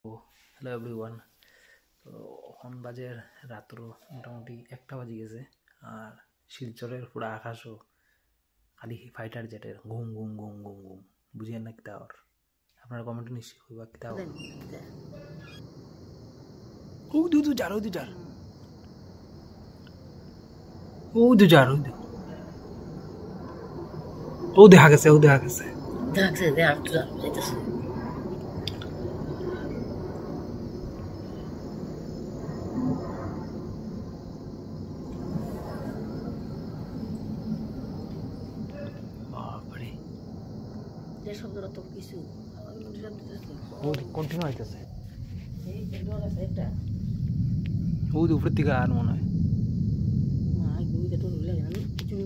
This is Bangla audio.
Hello everyone. তো এখন বাজে রাত্র মোটামুটি 1টা বাজে গেছে, আর শিলচরের পুরো আকাশও খালি ফাইটার জেটের ঘুম ঘুম ঘুম ঘুম ঘুম বুঝিয়ে না কিতা। আর আপনারা কমেন্টে নিশ্চয়ই হইবা কিতা ও দু দু যার ও দু যার ও দু যার ও দেখা গেছে বাপরে কন্টিনিউ হইতেছে ও উপরের দিকে আর মনে হয়